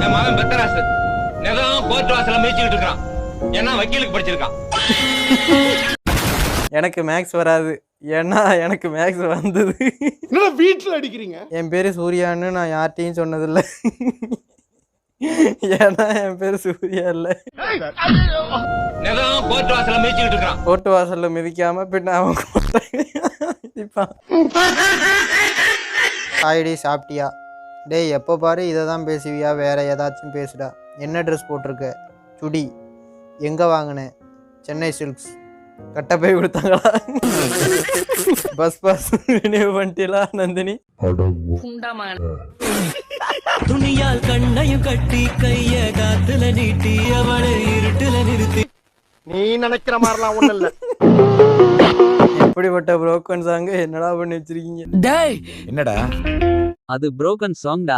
என் மகன் பெத்தராசு நிலம் கோர்ட் வாசல மேய்ச்சிக்கிட்டு இருக்கான். ஏன்னா வக்கீலுக்கு படிச்சிருக்கான். எனக்கு மேக்ஸ் வராது, ஏன்னா எனக்கு மேக்ஸ் வந்தது. என்னடா வீட்டுல அடிக்கிறீங்க? என் பேரு சூர்யான்னு நான் யார்கிட்டையும் சொன்னதில்லை. ஏன்னா என் பேரு சூர்யா இல்ல. நிலம் கோர்ட் வாசல மேய்ச்சிக்கிட்டு இருக்கான். கோட்டு வாசல்ல மிதிக்காம பின்ன அவன் மிதிப்பான். ஹாய்டி, சாப்பிட்டியா? டேய், எப்போ பாரு இதை தான் பேசுவியா? வேற ஏதாச்சும் பேசுடா. என்ன ட்ரெஸ் போட்டிருக்க? சுடி. எங்கே வாங்கினேன்? சென்னை சில்க்ஸ். கட்ட போய் கொடுத்தாங்களா? பஸ் பாஸ் ரினியூ பண்ணிட்டீங்களா நந்தினி? துணியால் கண்ணையும் கட்டி கைய காத்துல நீட்டி அவளை இருட்டுல நிறுத்தி. நீ நினைக்கிற மாதிரிலாம் ஒண்ணு இல்ல. எப்படிப்பட்ட புரோக்கன் சாங் என்னடா பண்ணி வச்சிருக்கீங்க? டேய், என்னடா அது புரோக்கன் சாங் டா.